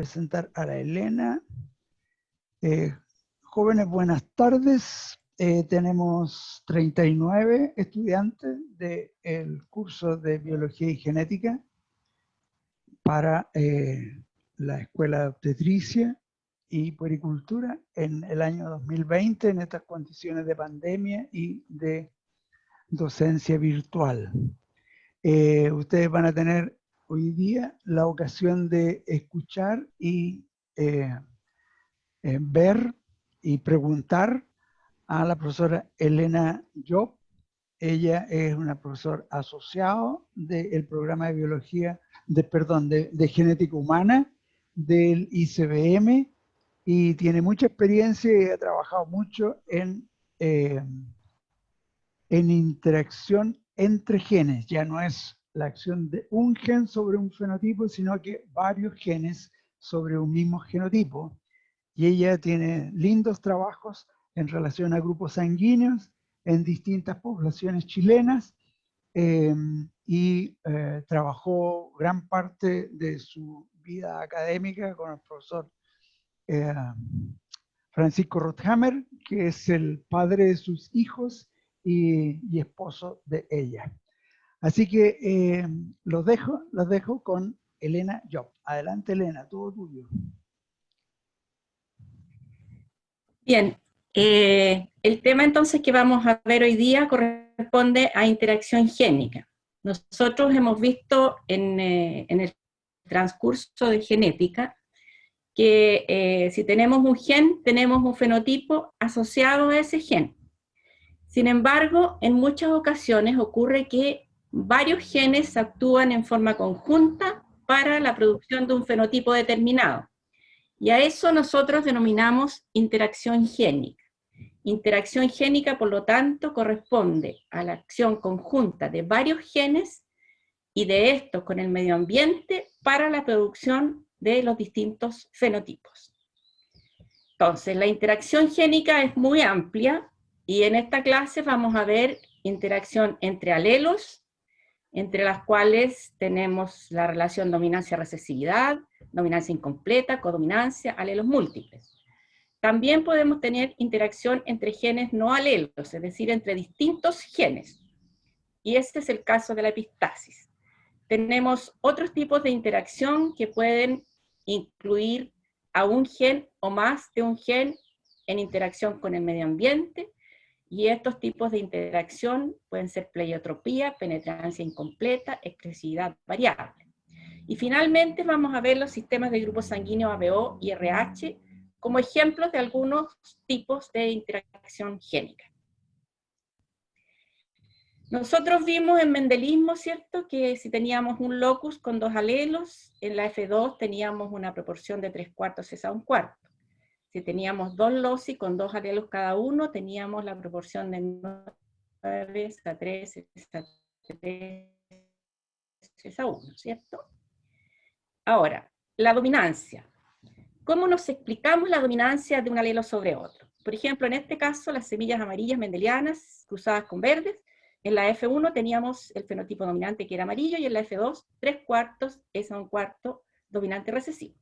presentar a la Elena. Jóvenes, buenas tardes. Tenemos 39 estudiantes del curso de Biología y Genética para la Escuela de Obstetricia y Puericultura en el año 2020, en estas condiciones de pandemia y de docencia virtual. Ustedes van a tener hoy día la ocasión de escuchar y ver y preguntar a la profesora Elena Job. Ella es una profesora asociado del programa de biología, de genética humana del ICBM, y tiene mucha experiencia y ha trabajado mucho en interacción entre genes. Ya no es la acción de un gen sobre un fenotipo, sino que varios genes sobre un mismo genotipo. Y ella tiene lindos trabajos en relación a grupos sanguíneos en distintas poblaciones chilenas, y trabajó gran parte de su vida académica con el profesor Francisco Rothhammer, que es el padre de sus hijos y esposo de ella. Así que los dejo con Elena Job. Adelante, Elena, todo tuyo. Bien, el tema entonces que vamos a ver hoy día corresponde a interacción génica. Nosotros hemos visto en el transcurso de genética que si tenemos un gen, tenemos un fenotipo asociado a ese gen. Sin embargo, en muchas ocasiones ocurre que varios genes actúan en forma conjunta para la producción de un fenotipo determinado. Y a eso nosotros denominamos interacción génica. Interacción génica, por lo tanto, corresponde a la acción conjunta de varios genes y de estos con el medio ambiente para la producción de los distintos fenotipos. Entonces, la interacción génica es muy amplia y en esta clase vamos a ver interacción entre alelos, entre las cuales tenemos la relación dominancia-recesividad, dominancia incompleta, codominancia, alelos múltiples. También podemos tener interacción entre genes no alelos, es decir, entre distintos genes. Y este es el caso de la epistasis. Tenemos otros tipos de interacción que pueden incluir a un gen o más de un gen en interacción con el medio ambiente, y estos tipos de interacción pueden ser pleiotropía, penetrancia incompleta, expresividad variable. Y finalmente vamos a ver los sistemas de grupos sanguíneos ABO y RH como ejemplos de algunos tipos de interacción génica. Nosotros vimos en mendelismo, ¿cierto?, que si teníamos un locus con dos alelos, en la F2 teníamos una proporción de 3/4 a 1/4. Si teníamos dos loci con dos alelos cada uno, teníamos la proporción de 9 a 3 a 3 a 1, ¿cierto? Ahora, la dominancia. ¿Cómo nos explicamos la dominancia de un alelo sobre otro? Por ejemplo, en este caso, las semillas amarillas mendelianas cruzadas con verdes. En la F1 teníamos el fenotipo dominante que era amarillo, y en la F2, 3/4 es a 1/4 dominante recesivo.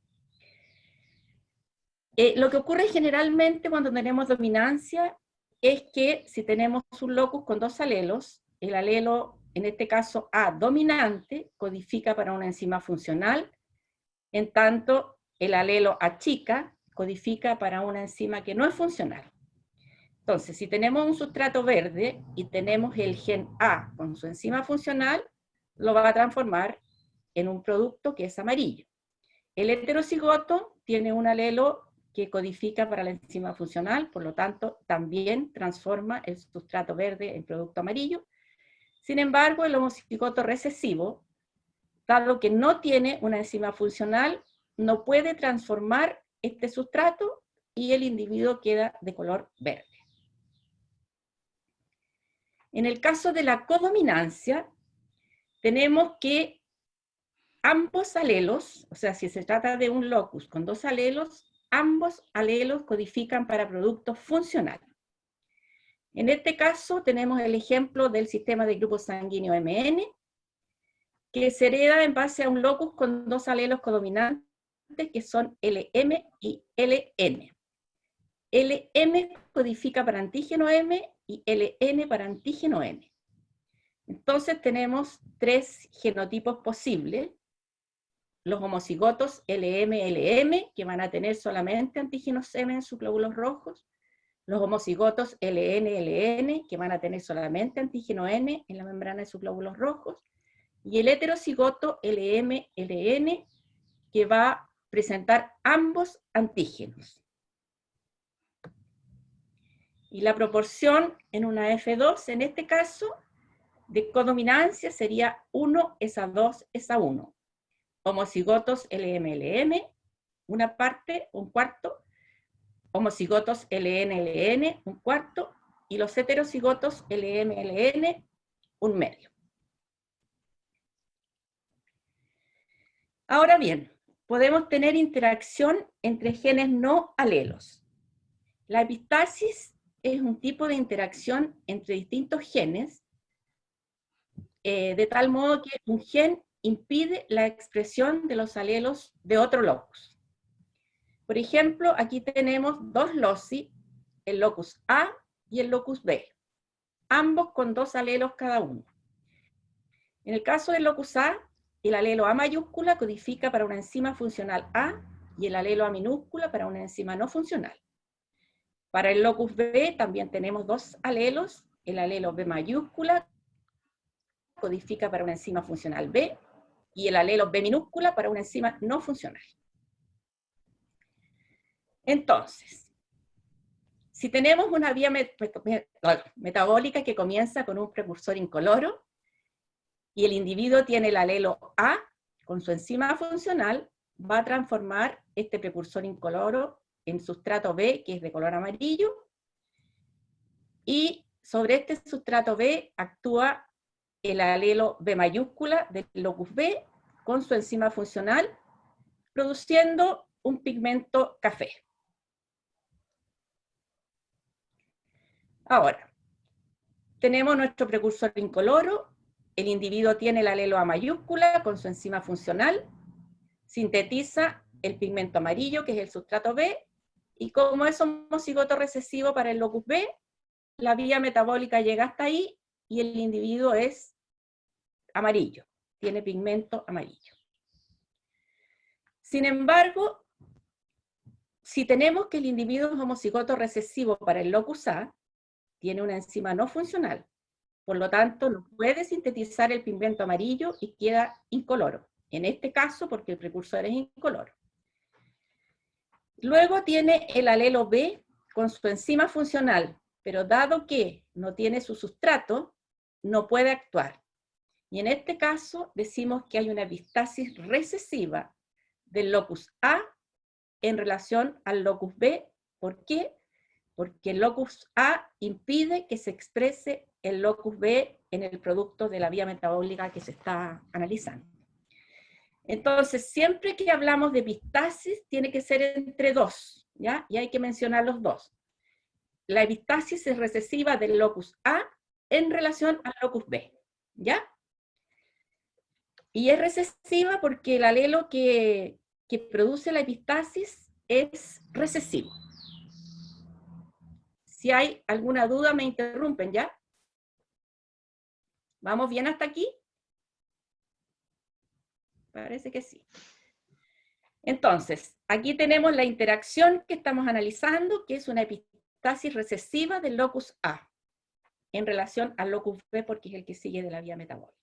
Lo que ocurre generalmente cuando tenemos dominancia es que si tenemos un locus con dos alelos, el alelo, en este caso A dominante, codifica para una enzima funcional, en tanto el alelo A chica codifica para una enzima que no es funcional. Entonces, si tenemos un sustrato verde y tenemos el gen A con su enzima funcional, lo va a transformar en un producto que es amarillo. El heterocigoto tiene un alelo que codifica para la enzima funcional, por lo tanto, también transforma el sustrato verde en producto amarillo. Sin embargo, el homocigoto recesivo, dado que no tiene una enzima funcional, no puede transformar este sustrato y el individuo queda de color verde. En el caso de la codominancia, tenemos que ambos alelos, o sea, si se trata de un locus con dos alelos, ambos alelos codifican para productos funcionales. En este caso tenemos el ejemplo del sistema de grupo sanguíneo MN, que se hereda en base a un locus con dos alelos codominantes que son LM y LN. LM codifica para antígeno M y LN para antígeno N. Entonces tenemos 3 genotipos posibles. Los homocigotos LM-LM, que van a tener solamente antígenos M en sus glóbulos rojos. Los homocigotos LN-LN, que van a tener solamente antígeno N en la membrana de sus glóbulos rojos. Y el heterocigoto LM-LN, que va a presentar ambos antígenos. Y la proporción en una F2, en este caso, de codominancia sería 1:2:1. Homocigotos LM-LM, una parte, un cuarto. Homocigotos LN-LN, un cuarto. Y los heterocigotos LM-LN, un medio. Ahora bien, podemos tener interacción entre genes no alelos. La epistasis es un tipo de interacción entre distintos genes, de tal modo que un gen impide la expresión de los alelos de otro locus. Por ejemplo, aquí tenemos 2 loci, el locus A y el locus B, ambos con 2 alelos cada uno. En el caso del locus A, el alelo A mayúscula codifica para una enzima funcional A y el alelo A minúscula para una enzima no funcional. Para el locus B también tenemos 2 alelos, el alelo B mayúscula codifica para una enzima funcional B y el alelo B minúscula para una enzima no funcional. Entonces, si tenemos una vía metabólica que comienza con un precursor incoloro y el individuo tiene el alelo A con su enzima funcional, va a transformar este precursor incoloro en sustrato B, que es de color amarillo, y sobre este sustrato B actúa el alelo B mayúscula del locus B con su enzima funcional, produciendo un pigmento café. Ahora, tenemos nuestro precursor incoloro, el individuo tiene el alelo A mayúscula con su enzima funcional, sintetiza el pigmento amarillo, que es el sustrato B, y como es homocigoto recesivo para el locus B, la vía metabólica llega hasta ahí y el individuo es amarillo, tiene pigmento amarillo. Sin embargo, si tenemos que el individuo es homocigoto recesivo para el locus A, tiene una enzima no funcional, por lo tanto no puede sintetizar el pigmento amarillo y queda incoloro. En este caso, porque el precursor es incoloro. Luego tiene el alelo B con su enzima funcional, pero dado que no tiene su sustrato, no puede actuar. Y en este caso decimos que hay una epistasis recesiva del locus A en relación al locus B. ¿Por qué? Porque el locus A impide que se exprese el locus B en el producto de la vía metabólica que se está analizando. Entonces, siempre que hablamos de epistasis, tiene que ser entre 2, ¿ya? Y hay que mencionar los 2. La epistasis es recesiva del locus A en relación al locus B, ¿ya? Y es recesiva porque el alelo que produce la epistasis es recesivo. Si hay alguna duda, me interrumpen, ¿ya? ¿Vamos bien hasta aquí? Parece que sí. Entonces, aquí tenemos la interacción que estamos analizando, que es una epistasis recesiva del locus A en relación al locus B, porque es el que sigue de la vía metabólica.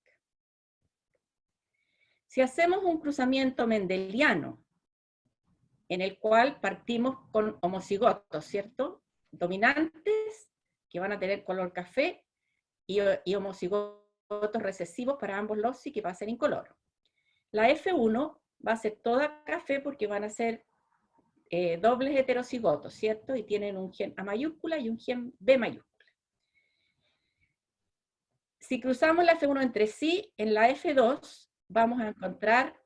Si hacemos un cruzamiento mendeliano, en el cual partimos con homocigotos, ¿cierto? Dominantes, que van a tener color café, y homocigotos recesivos para ambos loci, que va a ser incoloro. La F1 va a ser toda café porque van a ser dobles heterocigotos, ¿cierto? Y tienen un gen A mayúscula y un gen B mayúscula. Si cruzamos la F1 entre sí, en la F2 vamos a encontrar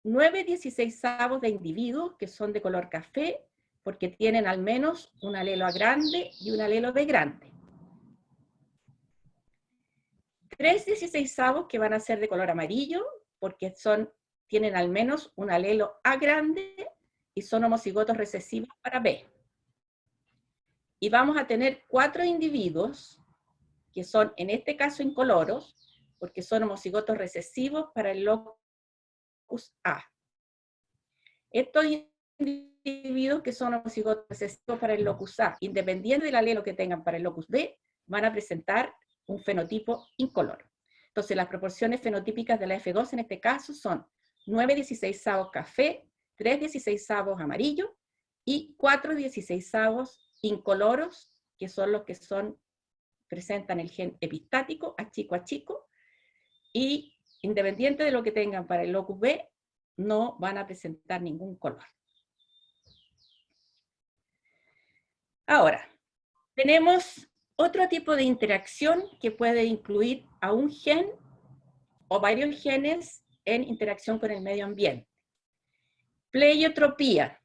9/16 de individuos que son de color café, porque tienen al menos un alelo A grande y un alelo B grande. 3/16 que van a ser de color amarillo, porque son tienen al menos un alelo A grande y son homocigotos recesivos para B. Y vamos a tener 4 individuos que son, en este caso, incoloros, porque son homocigotos recesivos para el locus A. Estos individuos que son homocigotos recesivos para el locus A, independiente del alelo que tengan para el locus B, van a presentar un fenotipo incoloro. Entonces, las proporciones fenotípicas de la F2 en este caso son 9/16 café, 3/16 amarillo y 4/16 incoloros, que son los que presentan el gen epistático a chico, y independiente de lo que tengan para el locus B, no van a presentar ningún color. Ahora, tenemos otro tipo de interacción que puede incluir a un gen o varios genes en interacción con el medio ambiente. Pleiotropía.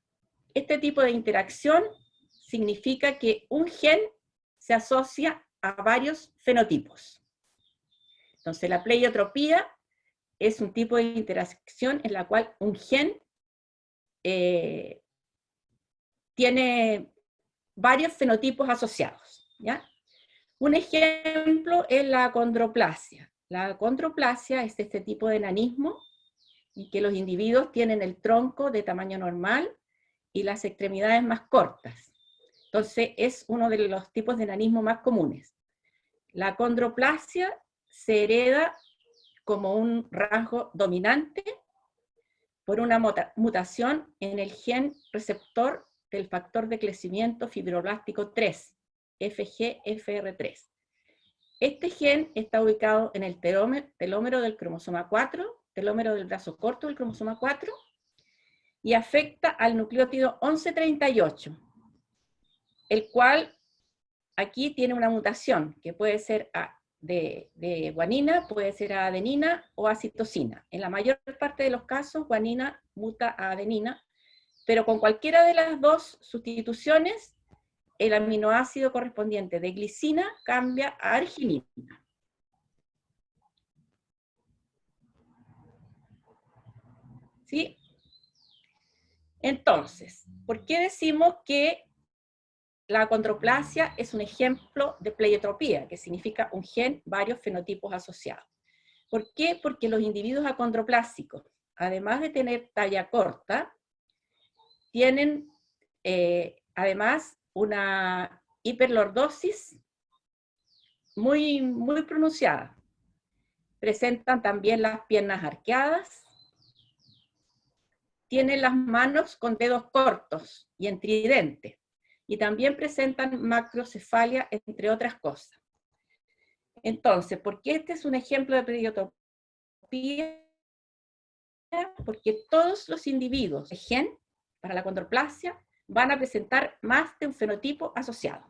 Este tipo de interacción significa que un gen se asocia a varios fenotipos. Entonces, la pleiotropía es un tipo de interacción en la cual un gen tiene varios fenotipos asociados, ¿ya? Un ejemplo es la acondroplasia. La acondroplasia es este tipo de enanismo en que los individuos tienen el tronco de tamaño normal y las extremidades más cortas. Entonces, es uno de los tipos de enanismo más comunes. La acondroplasia se hereda como un rasgo dominante por una mutación en el gen receptor del factor de crecimiento fibroblástico 3, FGFR3. Este gen está ubicado en el telómero del cromosoma 4, telómero del brazo corto del cromosoma 4, y afecta al nucleótido 1138, el cual aquí tiene una mutación que puede ser de guanina, puede ser a adenina o a citosina. En la mayor parte de los casos, guanina muta a adenina, pero con cualquiera de las dos sustituciones, el aminoácido correspondiente de glicina cambia a arginina. ¿Sí? Entonces, ¿por qué decimos que la acondroplasia es un ejemplo de pleiotropía, que significa un gen, varios fenotipos asociados? ¿Por qué? Porque los individuos acondroplásicos, además de tener talla corta, tienen además una hiperlordosis muy, muy pronunciada. Presentan también las piernas arqueadas, tienen las manos con dedos cortos y en tridente, y también presentan macrocefalia, entre otras cosas. Entonces, ¿por qué este es un ejemplo de pleiotropía? Porque todos los individuos de gen para la acondroplasia van a presentar más de un fenotipo asociado.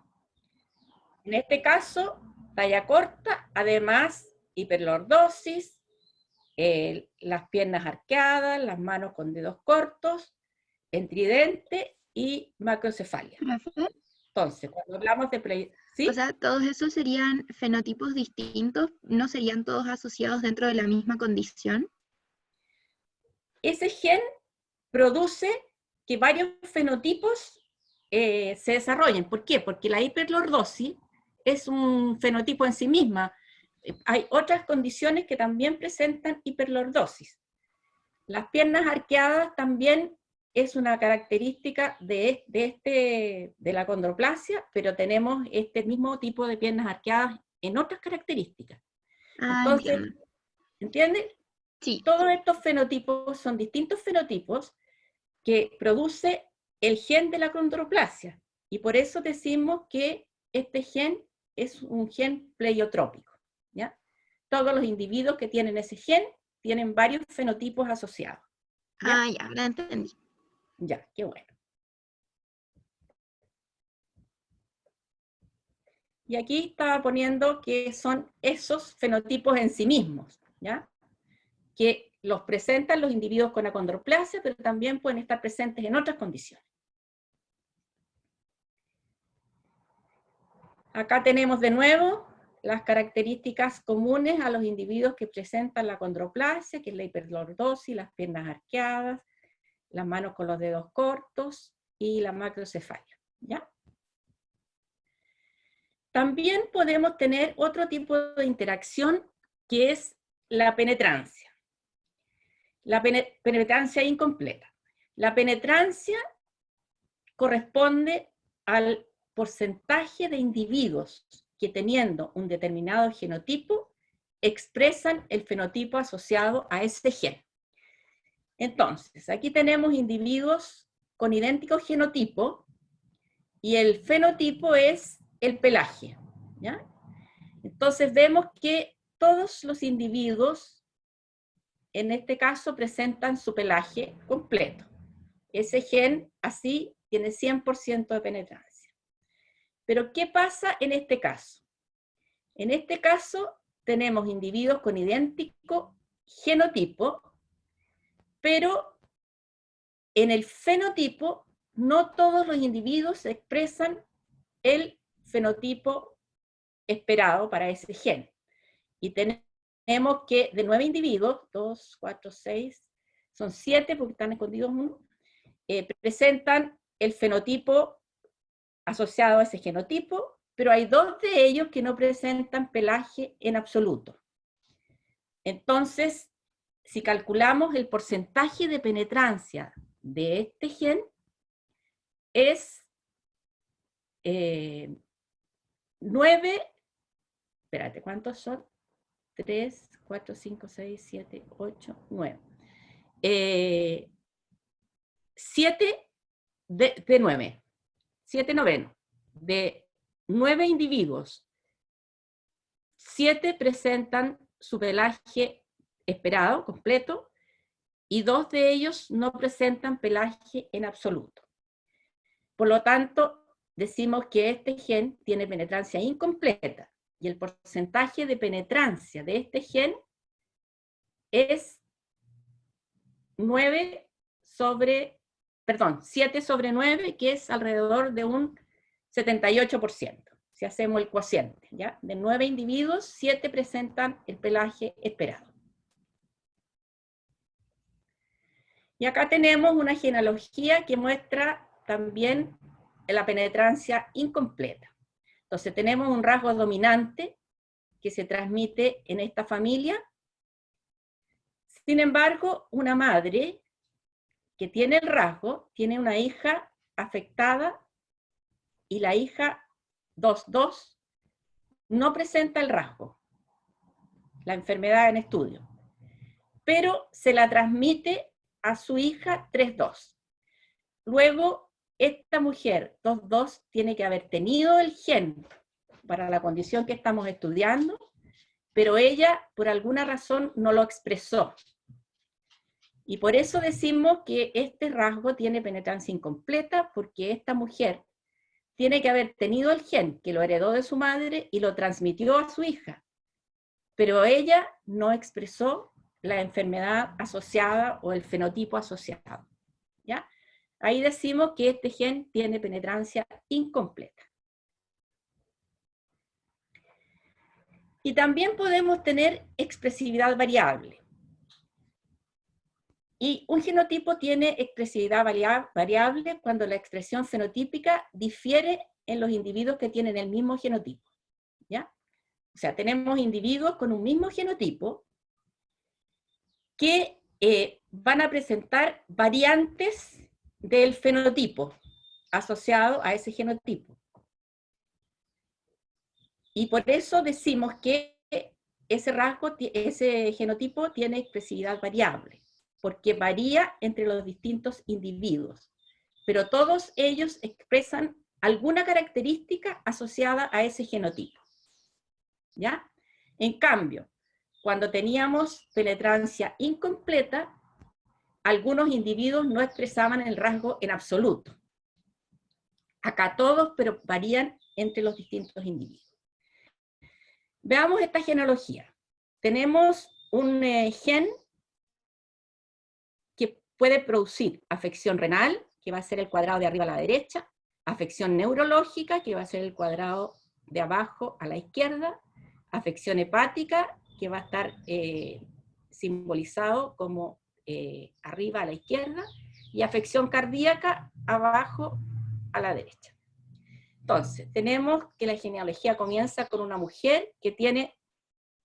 En este caso, talla corta, además hiperlordosis, las piernas arqueadas, las manos con dedos cortos, en tridente y macrocefalia. Entonces, cuando hablamos de ¿sí? O sea, todos esos serían fenotipos distintos, ¿no serían todos asociados dentro de la misma condición? Ese gen produce que varios fenotipos se desarrollen. ¿Por qué? Porque la hiperlordosis es un fenotipo en sí misma. Hay otras condiciones que también presentan hiperlordosis. Las piernas arqueadas también es una característica de la acondroplasia, pero tenemos este mismo tipo de piernas arqueadas en otras características. Entonces, ¿entiendes? Sí. Todos estos fenotipos son distintos fenotipos que produce el gen de la acondroplasia. Y por eso decimos que este gen es un gen pleiotrópico, ¿ya? Todos los individuos que tienen ese gen tienen varios fenotipos asociados. ¿Ya? Ya, ahora entendí. Ya, qué bueno. Y aquí estaba poniendo que son esos fenotipos en sí mismos, ¿ya? Que los presentan los individuos con acondroplasia, pero también pueden estar presentes en otras condiciones. Acá tenemos de nuevo las características comunes a los individuos que presentan la condroplasia, que es la hiperlordosis, las piernas arqueadas, las manos con los dedos cortos y la macrocefalia, ¿ya? También podemos tener otro tipo de interacción que es la penetrancia. La penetrancia incompleta. La penetrancia corresponde al porcentaje de individuos que teniendo un determinado genotipo expresan el fenotipo asociado a ese gen. Entonces, aquí tenemos individuos con idéntico genotipo y el fenotipo es el pelaje, ¿ya? Entonces vemos que todos los individuos, en este caso, presentan su pelaje completo. Ese gen, así, tiene 100% de penetrancia. Pero, ¿qué pasa en este caso? En este caso, tenemos individuos con idéntico genotipo, pero en el fenotipo, no todos los individuos expresan el fenotipo esperado para ese gen. Y tenemos que de 9 individuos, 2, 4, 6, son 7 porque están escondidos uno, presentan el fenotipo asociado a ese genotipo, pero hay 2 de ellos que no presentan pelaje en absoluto. Entonces, si calculamos el porcentaje de penetrancia de este gen, es 9, espérate, ¿cuántos son? 3, 4, 5, 6, 7, 8, 9. 7 de 9. 7 novenos. De 9 individuos, 7 presentan su pelaje esperado, completo, y 2 de ellos no presentan pelaje en absoluto. Por lo tanto, decimos que este gen tiene penetrancia incompleta, y el porcentaje de penetrancia de este gen es 7 sobre 9, que es alrededor de un 78%, si hacemos el cociente, ¿ya? De 9 individuos, 7 presentan el pelaje esperado. Y acá tenemos una genealogía que muestra también la penetrancia incompleta. Entonces tenemos un rasgo dominante que se transmite en esta familia. Sin embargo, una madre que tiene el rasgo, tiene una hija afectada y la hija 2,2 no presenta el rasgo, la enfermedad en estudio, pero se la transmite a su hija 3,2. Luego, esta mujer 2,2 tiene que haber tenido el gen para la condición que estamos estudiando, pero ella, por alguna razón, no lo expresó. Y por eso decimos que este rasgo tiene penetrancia incompleta, porque esta mujer tiene que haber tenido el gen que lo heredó de su madre y lo transmitió a su hija, pero ella no expresó la enfermedad asociada o el fenotipo asociado, ¿ya? Ahí decimos que este gen tiene penetrancia incompleta. Y también podemos tener expresividad variable. Y un genotipo tiene expresividad variable cuando la expresión fenotípica difiere en los individuos que tienen el mismo genotipo, ¿ya? O sea, tenemos individuos con un mismo genotipo que van a presentar variantes del fenotipo asociado a ese genotipo. Y por eso decimos que ese genotipo tiene expresividad variable, porque varía entre los distintos individuos, pero todos ellos expresan alguna característica asociada a ese genotipo, ¿ya? En cambio, cuando teníamos penetrancia incompleta, algunos individuos no expresaban el rasgo en absoluto. Acá todos, pero varían entre los distintos individuos. Veamos esta genealogía. Tenemos un gen que puede producir afección renal, que va a ser el cuadrado de arriba a la derecha, afección neurológica, que va a ser el cuadrado de abajo a la izquierda, afección hepática, que va a estar simbolizado como arriba a la izquierda, y afección cardíaca abajo a la derecha. Entonces, tenemos que la genealogía comienza con una mujer que tiene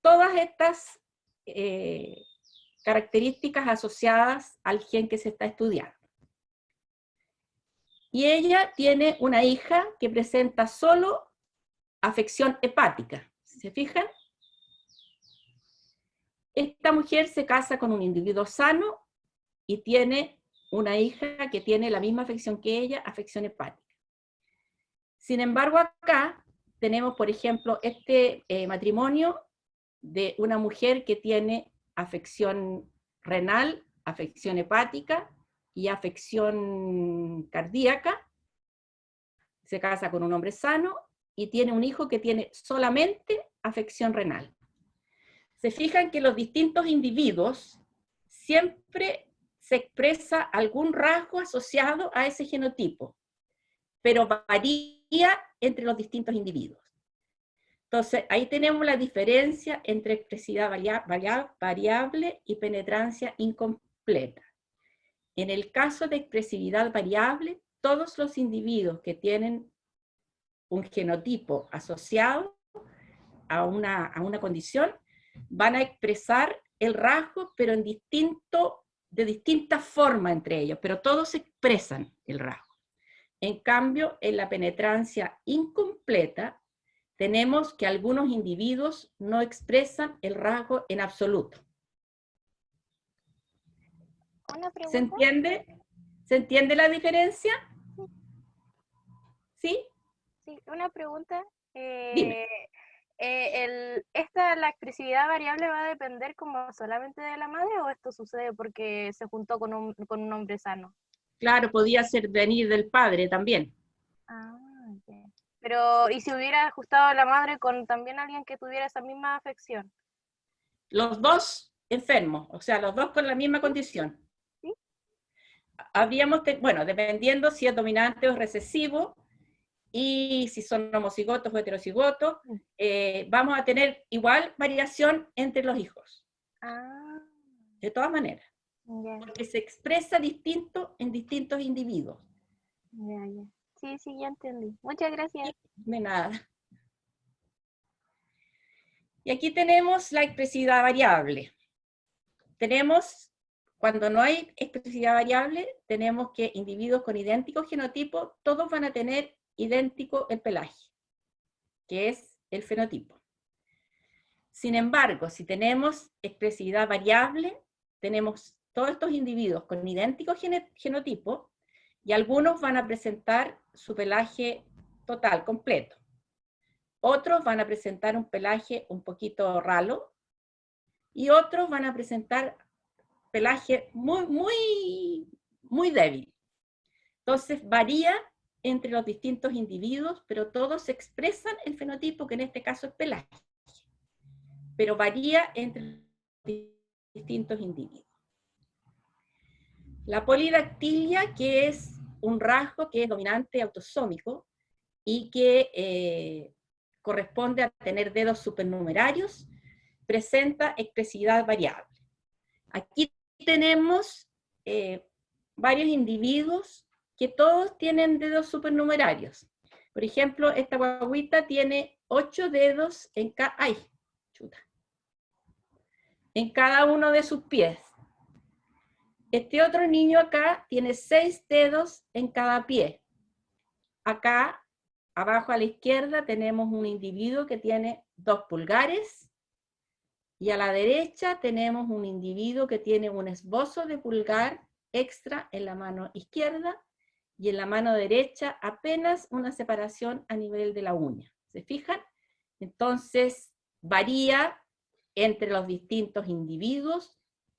todas estas características asociadas al gen que se está estudiando. Y ella tiene una hija que presenta solo afección hepática. ¿Se fijan? Esta mujer se casa con un individuo sano y tiene una hija que tiene la misma afección que ella, afección hepática. Sin embargo, acá tenemos, por ejemplo, este matrimonio de una mujer que tiene afección renal, afección hepática y afección cardíaca. Se casa con un hombre sano y tiene un hijo que tiene solamente afección renal. Se fijan que los distintos individuos siempre se expresa algún rasgo asociado a ese genotipo, pero varía entre los distintos individuos. Entonces, ahí tenemos la diferencia entre expresividad variable y penetrancia incompleta. En el caso de expresividad variable, todos los individuos que tienen un genotipo asociado a una condición van a expresar el rasgo, pero de distinta forma entre ellos, pero todos expresan el rasgo. En cambio, en la penetrancia incompleta, tenemos que algunos individuos no expresan el rasgo en absoluto. Una pregunta. ¿Se entiende? ¿Se entiende la diferencia? ¿Sí? Sí, una pregunta. Dime. ¿La expresividad variable va a depender como solamente de la madre o esto sucede porque se juntó con un hombre sano? Claro, podía ser venir del padre también. Ah, okay. Pero, ¿y si hubiera ajustado la madre con también alguien que tuviera esa misma afección? Los dos enfermos, o sea, los dos con la misma condición. ¿Sí? Habríamos, bueno, dependiendo si es dominante o recesivo, y si son homocigotos o heterocigotos, vamos a tener igual variación entre los hijos. Ah. De todas maneras. Yeah. Porque se expresa distinto en distintos individuos. Yeah. Sí, ya entendí. Muchas gracias. De nada. Y aquí tenemos la expresividad variable. Tenemos, cuando no hay expresividad variable, tenemos que individuos con idénticos genotipos, todos van a tener idéntico el pelaje, que es el fenotipo. Sin embargo, si tenemos expresividad variable, tenemos todos estos individuos con idénticos genotipos, y algunos van a presentar su pelaje total, completo. Otros van a presentar un pelaje un poquito ralo, y otros van a presentar pelaje muy débil. Entonces varía entre los distintos individuos, pero todos expresan el fenotipo, que en este caso es pelaje. Pero varía entre los distintos individuos. La polidactilia, que es un rasgo que es dominante autosómico y que corresponde a tener dedos supernumerarios, presenta expresividad variable. Aquí tenemos varios individuos que todos tienen dedos supernumerarios. Por ejemplo, esta guaguita tiene 8 dedos en cada uno de sus pies. Este otro niño acá tiene 6 dedos en cada pie. Acá, abajo a la izquierda, tenemos un individuo que tiene 2 pulgares, y a la derecha tenemos un individuo que tiene un esbozo de pulgar extra en la mano izquierda, y en la mano derecha apenas una separación a nivel de la uña. ¿Se fijan? Entonces, varía entre los distintos individuos.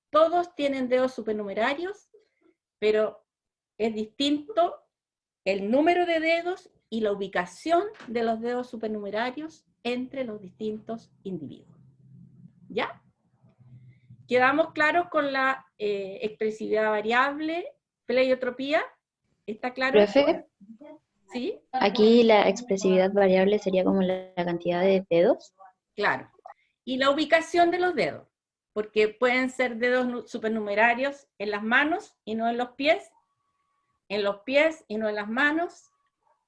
Todos tienen dedos supernumerarios, pero es distinto el número de dedos y la ubicación de los dedos supernumerarios entre los distintos individuos. ¿Ya? ¿Quedamos claros con la expresividad variable, pleiotropía? ¿Está claro? Profe, ¿Sí? aquí la expresividad variable sería como la cantidad de dedos. Claro. Y la ubicación de los dedos, porque pueden ser dedos supernumerarios en las manos y no en los pies y no en las manos.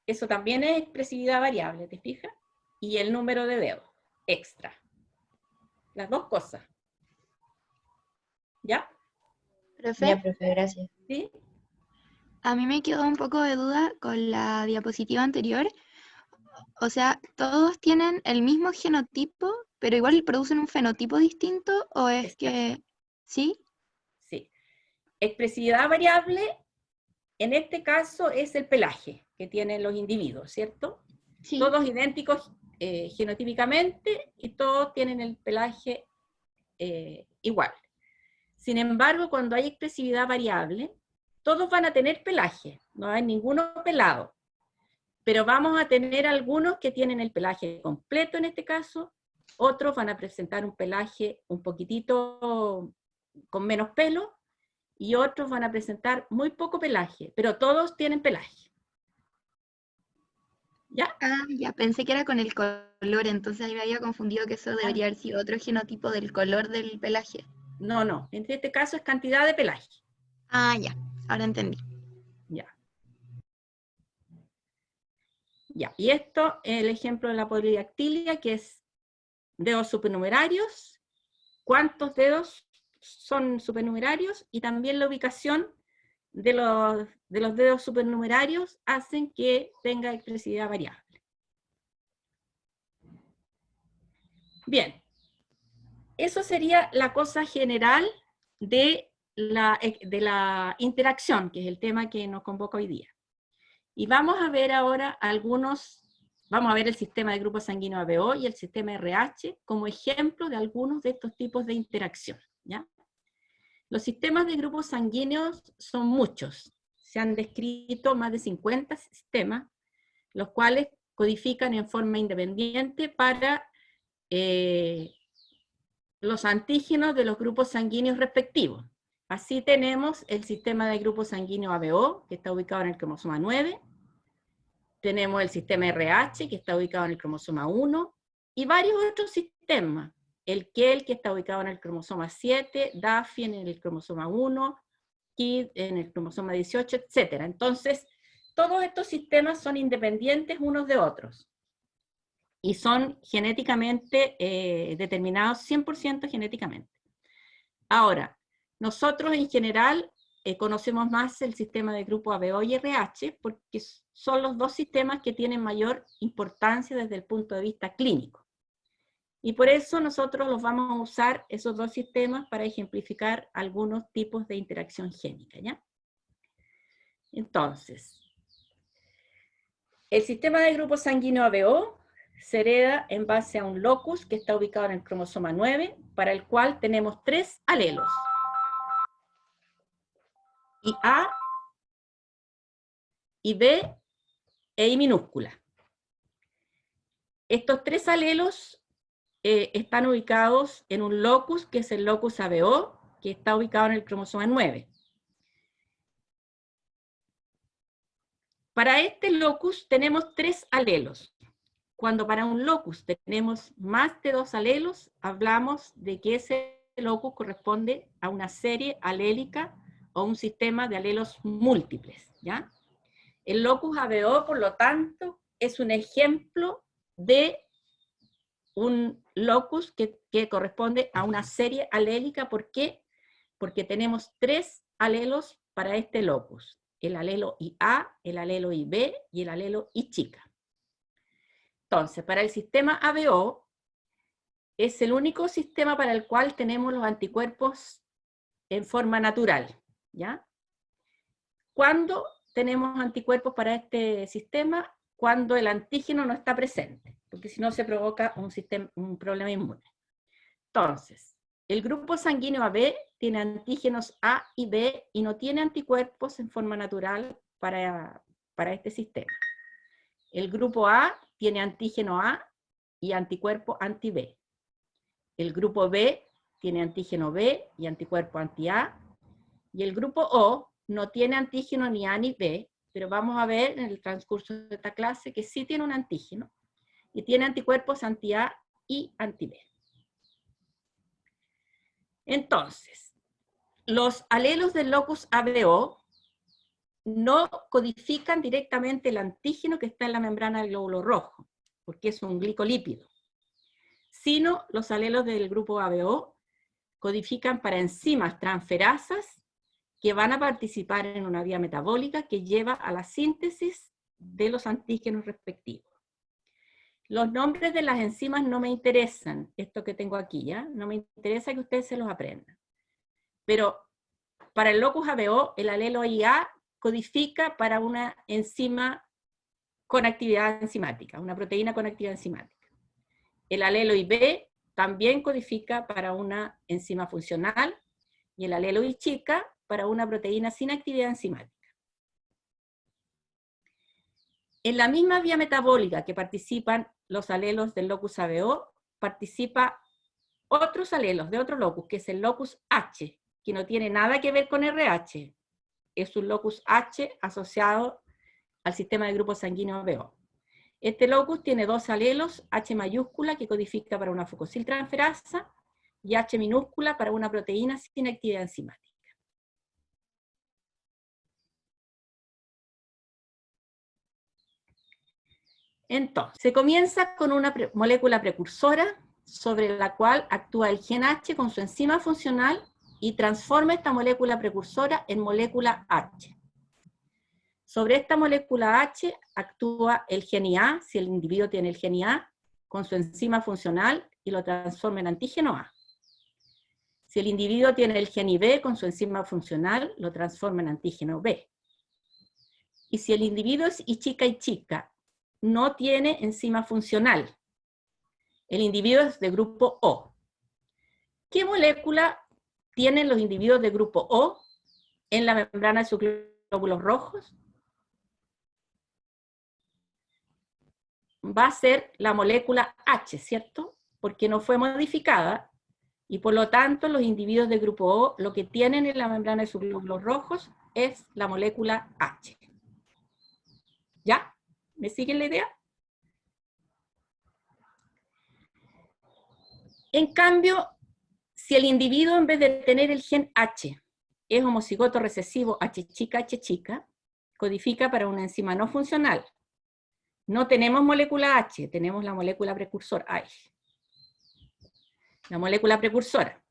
Eso también es expresividad variable, ¿te fijas? Y el número de dedos, extra. Las dos cosas. ¿Ya? Profe, Ya, profe, gracias. ¿Sí? a mí me quedó un poco de duda con la diapositiva anterior. O sea, ¿todos tienen el mismo genotipo, pero igual producen un fenotipo distinto? ¿O es Exacto. que sí? Sí. Expresividad variable, en este caso, es el pelaje que tienen los individuos, ¿cierto? Sí. Todos idénticos genotípicamente y todos tienen el pelaje igual. Sin embargo, cuando hay expresividad variable, todos van a tener pelaje, no hay ninguno pelado. Pero vamos a tener algunos que tienen el pelaje completo en este caso, otros van a presentar un pelaje un poquitito con menos pelo, y otros van a presentar muy poco pelaje, pero todos tienen pelaje. ¿Ya? Ah, ya pensé que era con el color, entonces ahí me había confundido que eso debería haber sido otro genotipo del color del pelaje. No, no, en este caso es cantidad de pelaje. Ah, ya, ahora entendí. Ya. Ya, y esto es el ejemplo de la polidactilia, que es dedos supernumerarios, cuántos dedos son supernumerarios, y también la ubicación de los dedos supernumerarios hacen que tenga expresividad variable. Bien, eso sería la cosa general de la interacción, que es el tema que nos convoca hoy día. Y vamos a ver ahora vamos a ver el sistema de grupo sanguíneo ABO y el sistema RH como ejemplo de algunos de estos tipos de interacción, ¿ya? Los sistemas de grupos sanguíneos son muchos. Se han descrito más de 50 sistemas, los cuales codifican en forma independiente para los antígenos de los grupos sanguíneos respectivos. Así tenemos el sistema de grupo sanguíneo ABO, que está ubicado en el cromosoma 9, tenemos el sistema RH, que está ubicado en el cromosoma 1, y varios otros sistemas. El KEL, que está ubicado en el cromosoma 7, DAFI en el cromosoma 1, KID en el cromosoma 18, etc. Entonces, todos estos sistemas son independientes unos de otros. Y son genéticamente determinados 100% genéticamente. Ahora, nosotros en general conocemos más el sistema de grupo ABO y RH porque son los dos sistemas que tienen mayor importancia desde el punto de vista clínico. Y por eso nosotros los vamos a usar, esos dos sistemas, para ejemplificar algunos tipos de interacción génica, ¿ya? Entonces, el sistema de grupo sanguíneo ABO se hereda en base a un locus que está ubicado en el cromosoma 9, para el cual tenemos 3 alelos. Y A, y B, e I minúscula. Estos 3 alelos están ubicados en un locus, que es el locus ABO, que está ubicado en el cromosoma 9. Para este locus tenemos 3 alelos. Cuando para un locus tenemos más de 2 alelos, hablamos de que ese locus corresponde a una serie alélica o un sistema de alelos múltiples, ¿ya? El locus ABO, por lo tanto, es un ejemplo de un locus que corresponde a una serie alélica. ¿Por qué? Porque tenemos 3 alelos para este locus. El alelo IA, el alelo IB y el alelo I chica. Entonces, para el sistema ABO, es el único sistema para el cual tenemos los anticuerpos en forma natural, ¿ya? ¿Cuándo tenemos anticuerpos para este sistema? Cuando el antígeno no está presente, porque si no se provoca un problema inmune. Entonces, el grupo sanguíneo AB tiene antígenos A y B y no tiene anticuerpos en forma natural para este sistema. El grupo A tiene antígeno A y anticuerpo anti-B. El grupo B tiene antígeno B y anticuerpo anti-A. Y el grupo O no tiene antígeno ni A ni B, pero vamos a ver en el transcurso de esta clase que sí tiene un antígeno y tiene anticuerpos anti-A y anti-B. Entonces, los alelos del locus ABO no codifican directamente el antígeno que está en la membrana del glóbulo rojo, porque es un glicolípido, sino los alelos del grupo ABO codifican para enzimas transferasas que van a participar en una vía metabólica que lleva a la síntesis de los antígenos respectivos. Los nombres de las enzimas no me interesan, esto que tengo aquí, ¿ya? No me interesa que ustedes se los aprendan. Pero para el locus ABO, el alelo IA codifica para una enzima con actividad enzimática, una proteína con actividad enzimática. El alelo IB también codifica para una enzima funcional, y el alelo I chica para una proteína sin actividad enzimática. En la misma vía metabólica que participan los alelos del locus ABO, participa otros alelos de otro locus, que es el locus H, que no tiene nada que ver con RH. Es un locus H asociado al sistema de grupo sanguíneo ABO. Este locus tiene dos alelos, H mayúscula, que codifica para una fucosiltransferasa, y H minúscula para una proteína sin actividad enzimática. Entonces, se comienza con una molécula precursora sobre la cual actúa el gen H con su enzima funcional y transforma esta molécula precursora en molécula H. Sobre esta molécula H actúa el gen IA, si el individuo tiene el gen IA, con su enzima funcional y lo transforma en antígeno A. Si el individuo tiene el gen IB con su enzima funcional, lo transforma en antígeno B. Y si el individuo es I chica, no tiene enzima funcional, el individuo es de grupo O. ¿Qué molécula tienen los individuos de grupo O en la membrana de sus glóbulos rojos? Va a ser la molécula H, ¿cierto? Porque no fue modificada, y por lo tanto los individuos de grupo O lo que tienen en la membrana de sus glóbulos rojos es la molécula H. ¿Ya? ¿Me siguen la idea? En cambio, si el individuo en vez de tener el gen H es homocigoto recesivo H chica, codifica para una enzima no funcional. No tenemos molécula H, tenemos la molécula precursora. La molécula precursora.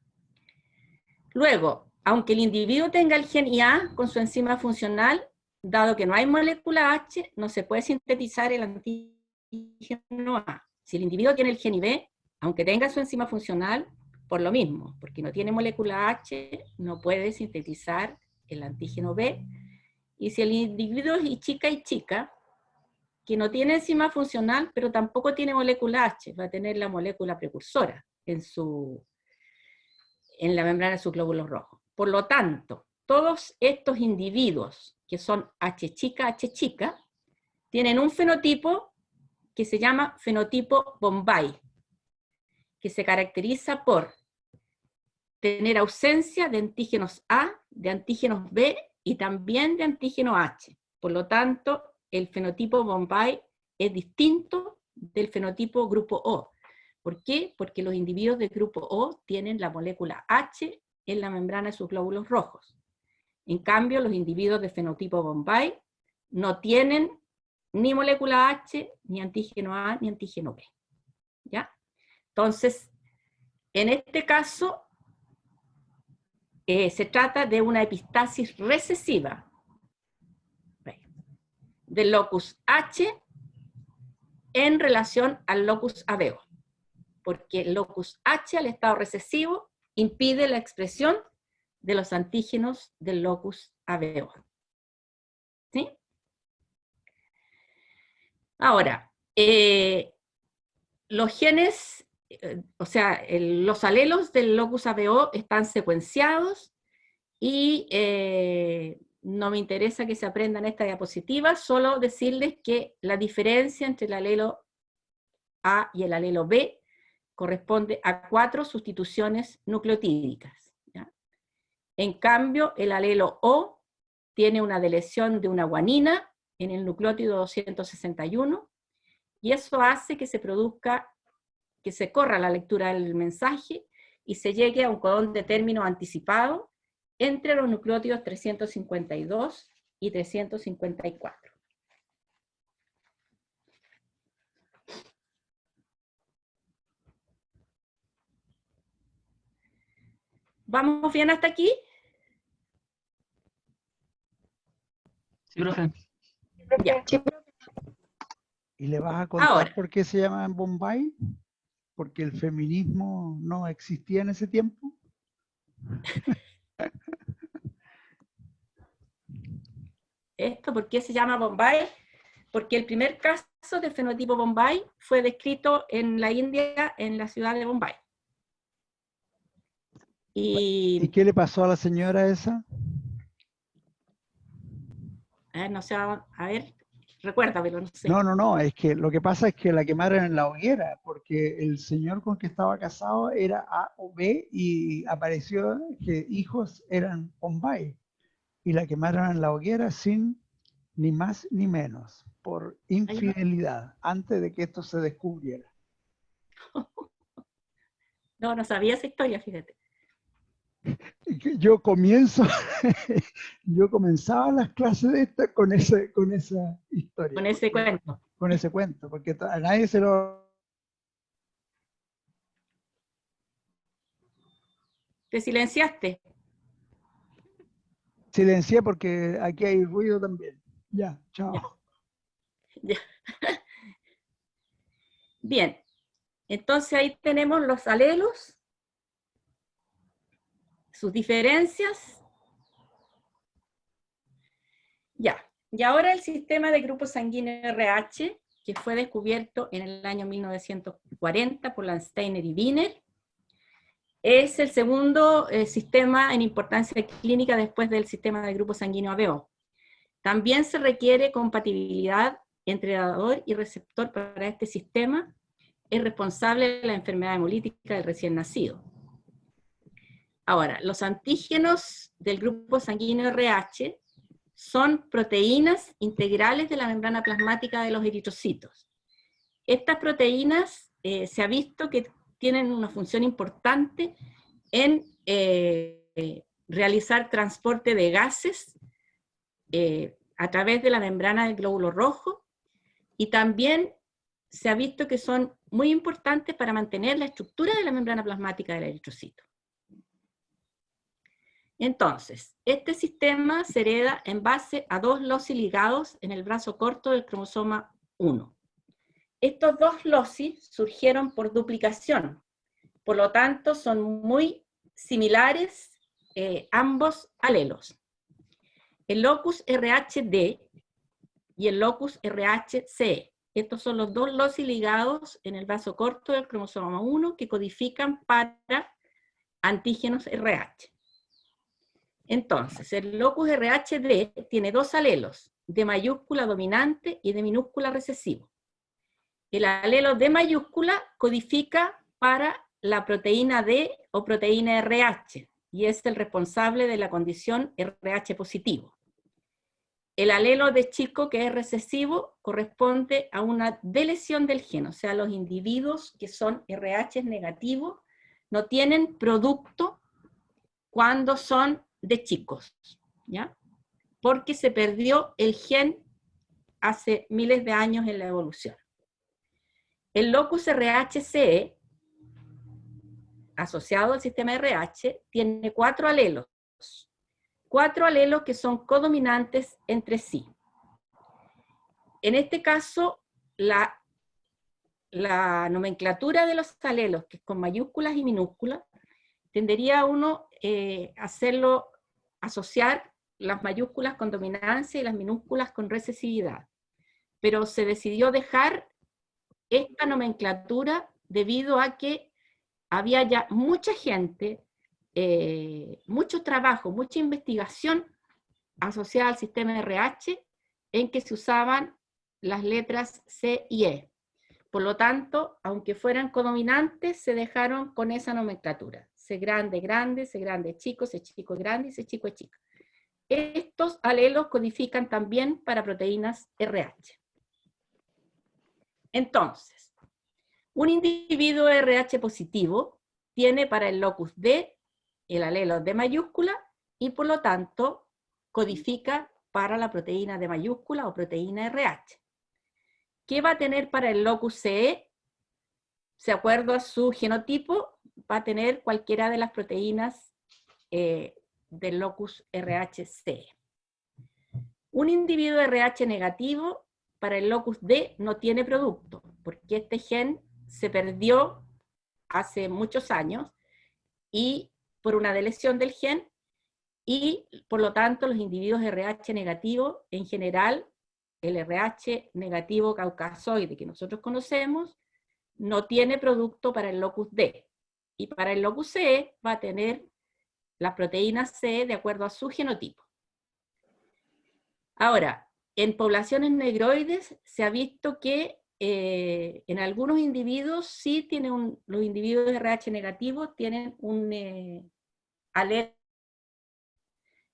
Luego, aunque el individuo tenga el gen IA con su enzima funcional, dado que no hay molécula H, no se puede sintetizar el antígeno A. Si el individuo tiene el gen IB, aunque tenga su enzima funcional, por lo mismo, porque no tiene molécula H, no puede sintetizar el antígeno B. Y si el individuo es I chica, que no tiene enzima funcional, pero tampoco tiene molécula H, va a tener la molécula precursora en la membrana de sus glóbulos rojos. Por lo tanto, todos estos individuos que son H chica, tienen un fenotipo que se llama fenotipo Bombay, que se caracteriza por tener ausencia de antígenos A, de antígenos B y también de antígeno H. Por lo tanto, el fenotipo Bombay es distinto del fenotipo grupo O. ¿Por qué? Porque los individuos de grupo O tienen la molécula H en la membrana de sus glóbulos rojos. En cambio, los individuos de fenotipo Bombay no tienen ni molécula H, ni antígeno A, ni antígeno B. ¿Ya? Entonces, en este caso, se trata de una epistasis recesiva del locus H en relación al locus ABO. Porque el locus H al estado recesivo impide la expresión de los antígenos del locus ABO. ¿Sí? Ahora, los genes, los alelos del locus ABO están secuenciados y no me interesa que se aprendan esta diapositiva, solo decirles que la diferencia entre el alelo A y el alelo B corresponde a 4 sustituciones nucleotídicas. ¿Ya? En cambio, el alelo O tiene una deleción de una guanina en el nucleótido 261, y eso hace que se produzca, que se corra la lectura del mensaje, y se llegue a un codón de término anticipado entre los nucleótidos 352 y 354. ¿Vamos bien hasta aquí? Sí, profe. Ya. ¿Y le vas a contar Ahora. por qué se llama Bombay? ¿Porque el feminismo no existía en ese tiempo? ¿Esto por qué se llama Bombay? Porque el primer caso de fenotipo Bombay fue descrito en la India, en la ciudad de Bombay. ¿Y qué le pasó a la señora esa? No sé, a ver, recuérdamelo, no sé. No, es que lo que pasa es que la quemaron en la hoguera, porque el señor con que estaba casado era A o B y apareció que hijos eran Bombay. Y la quemaron en la hoguera sin ni más ni menos, por infidelidad, antes de que esto se descubriera. No sabía esa historia, fíjate. Yo comenzaba las clases de esta con esa historia. Con ese cuento. Con ese cuento, porque a nadie se lo... ¿Te silenciaste? Silencié porque aquí hay ruido también. Ya, chao. Ya. Bien, entonces ahí tenemos los alelos, sus diferencias. Ya, y ahora el sistema de grupo sanguíneo RH, que fue descubierto en el año 1940 por Landsteiner y Wiener, es el segundo sistema en importancia clínica después del sistema de grupo sanguíneo ABO. También se requiere compatibilidad entre dador y receptor para este sistema. Es responsable de la enfermedad hemolítica del recién nacido. Ahora, los antígenos del grupo sanguíneo RH son proteínas integrales de la membrana plasmática de los eritrocitos. Estas proteínas se ha visto que tienen una función importante en realizar transporte de gases a través de la membrana del glóbulo rojo, y también se ha visto que son muy importantes para mantener la estructura de la membrana plasmática del eritrocito. Entonces, este sistema se hereda en base a dos loci ligados en el brazo corto del cromosoma 1. Estos dos loci surgieron por duplicación, por lo tanto son muy similares ambos alelos. El locus RHD y el locus RHCE. Estos son los dos loci ligados en el brazo corto del cromosoma 1 que codifican para antígenos RH. Entonces, el locus RHD tiene dos alelos, de mayúscula dominante y de minúscula recesivo. El alelo de mayúscula codifica para la proteína D o proteína RH, y es el responsable de la condición RH positivo. El alelo de chico, que es recesivo, corresponde a una delesión del gen, o sea, los individuos que son RH negativos no tienen producto cuando son de chicos, ¿ya? Porque se perdió el gen hace miles de años en la evolución. El locus RHCE, asociado al sistema RH, tiene cuatro alelos que son codominantes entre sí. En este caso, la nomenclatura de los alelos, que es con mayúsculas y minúsculas, tendería a uno asociar las mayúsculas con dominancia y las minúsculas con recesividad. Pero se decidió dejar esta nomenclatura debido a que había ya mucha gente, mucho trabajo, mucha investigación asociada al sistema RH en que se usaban las letras C y E. Por lo tanto, aunque fueran codominantes, se dejaron con esa nomenclatura. C grande, grande, C grande, chico, C chico, grande y C chico, chico. Estos alelos codifican también para proteínas RH. Entonces, un individuo RH positivo tiene para el locus D el alelo D mayúscula y por lo tanto codifica para la proteína D mayúscula o proteína RH. ¿Qué va a tener para el locus CE? De acuerdo a su genotipo, va a tener cualquiera de las proteínas del locus RH-CE. Un individuo RH negativo para el locus D no tiene producto, porque este gen se perdió hace muchos años y por una deleción del gen, y por lo tanto los individuos RH negativo, en general, el RH negativo caucasoide que nosotros conocemos, no tiene producto para el locus D. Y para el locus CE va a tener las proteínas C de acuerdo a su genotipo. Ahora, en poblaciones negroides se ha visto que en algunos individuos sí tienen los individuos RH negativos tienen un alelo,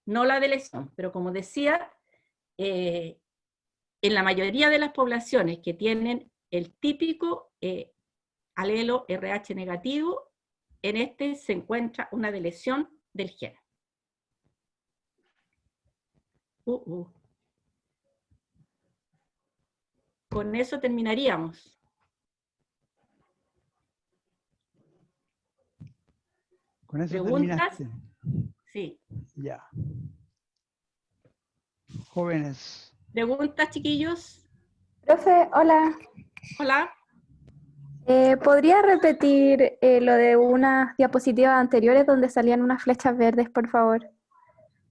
no la deleción, pero como decía, en la mayoría de las poblaciones que tienen el típico alelo RH negativo, en este se encuentra una deleción del gen. Con eso terminaríamos. Con eso ¿Preguntas? terminaste. Sí. Ya. Jóvenes. ¿Preguntas, chiquillos? Profe, hola. Hola. ¿Podría repetir lo de unas diapositivas anteriores donde salían unas flechas verdes, por favor?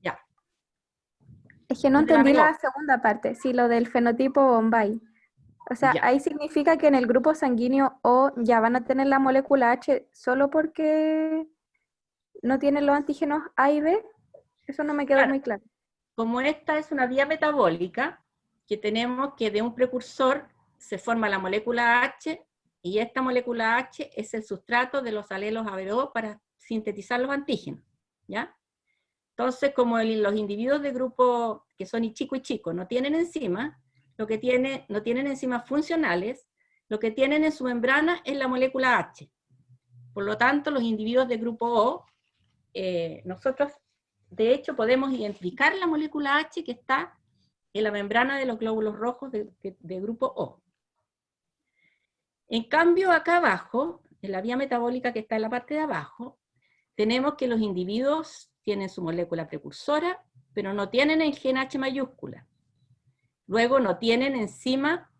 Ya. Es que no ¿Dónde la entendí veo? la segunda parte, sí, lo del fenotipo Bombay. O sea, Ya. ahí significa que en el grupo sanguíneo O ya van a tener la molécula H solo porque no tienen los antígenos A y B. Eso no me quedó Claro. muy claro. Como esta es una vía metabólica, que tenemos que de un precursor se forma la molécula H, y esta molécula H es el sustrato de los alelos AB2 para sintetizar los antígenos, ¿ya? Entonces, como los individuos de grupo que son y chico no tienen enzimas, no tienen enzimas funcionales, lo que tienen en su membrana es la molécula H. Por lo tanto, los individuos de grupo O, nosotros de hecho podemos identificar la molécula H que está en la membrana de los glóbulos rojos de grupo O. En cambio, acá abajo, en la vía metabólica que está en la parte de abajo, tenemos que los individuos tienen su molécula precursora, pero no tienen el gen H mayúscula. Luego no tienen enzima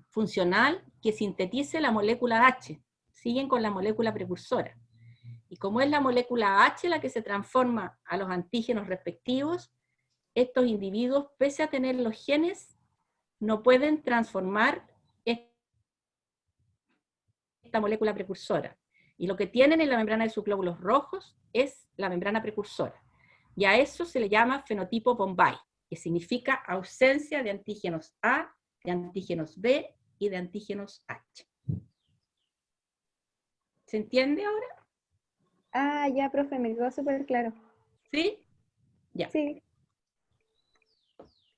funcional que sintetice la molécula H. Siguen con la molécula precursora. Y como es la molécula H la que se transforma a los antígenos respectivos, estos individuos, pese a tener los genes, no pueden transformar esta molécula precursora. Y lo que tienen en la membrana de sus glóbulos rojos es la membrana precursora. Y a eso se le llama fenotipo Bombay, que significa ausencia de antígenos A, de antígenos B y de antígenos H. ¿Se entiende ahora? Ah, ya, profe, me quedó súper claro. ¿Sí? Ya. Sí,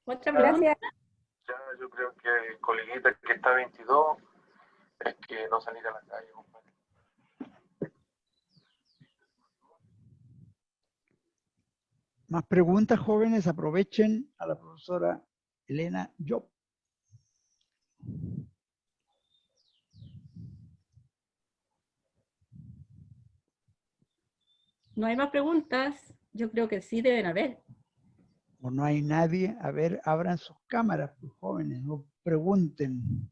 ¿Otra pregunta? gracias. Ya, yo creo que el coleguita que está 22 es que no salir a la calle, compadre. Más preguntas, jóvenes, aprovechen a la profesora Elena Job. ¿No hay más preguntas? Yo creo que sí deben haber. O no hay nadie, a ver, abran sus cámaras, pues, jóvenes, no pregunten.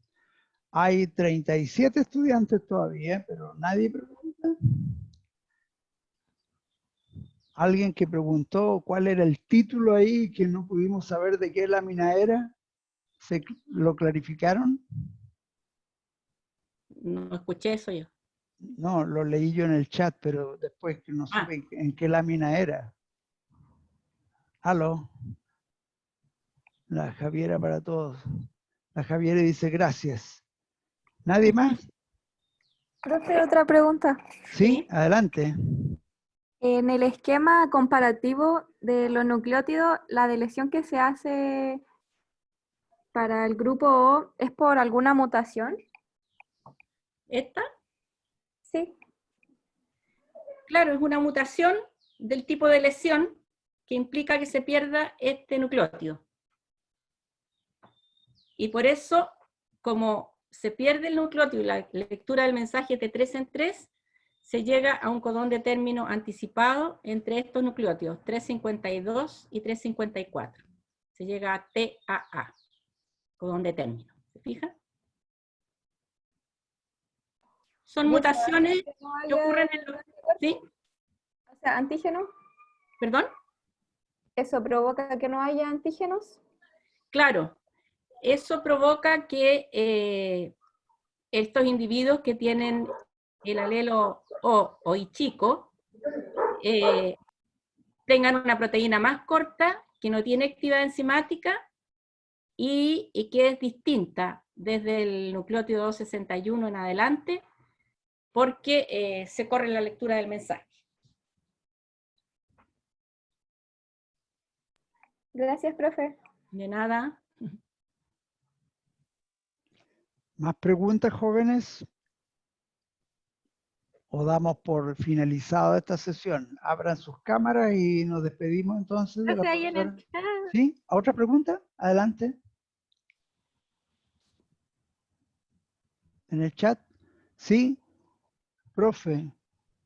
Hay 37 estudiantes todavía, pero nadie pregunta. Alguien que preguntó cuál era el título ahí, que no pudimos saber de qué lámina era, ¿lo clarificaron? No escuché eso yo. No, lo leí yo en el chat, pero después que no supe en qué lámina era. Aló. La Javiera para todos. La Javiera dice gracias. ¿Nadie más? Profe, otra pregunta. Sí, adelante. En el esquema comparativo de los nucleótidos, la deleción que se hace para el grupo O es por alguna mutación. ¿Esta? Sí. claro, es una mutación del tipo de lesión que implica que se pierda este nucleótido. Y por eso, como se pierde el nucleótido y la lectura del mensaje es de 3 en 3, se llega a un codón de término anticipado entre estos nucleótidos, 352 y 354. Se llega a TAA, codón de término. ¿Se fijan? Son mutaciones que ocurren en los... ¿Sí? O sea, antígenos. ¿Perdón? ¿Eso provoca que no haya antígenos? Claro, eso provoca que estos individuos que tienen el alelo O o I chico tengan una proteína más corta, que no tiene actividad enzimática y que es distinta desde el nucleótido 261 en adelante, porque se corre la lectura del mensaje. Gracias, profe. De nada. ¿Más preguntas, jóvenes? ¿O damos por finalizado esta sesión? Abran sus cámaras y nos despedimos entonces de la Profe, ahí en el profesora. chat. ¿Sí? ¿Otra pregunta? Adelante. ¿En el chat? ¿Sí? Profe,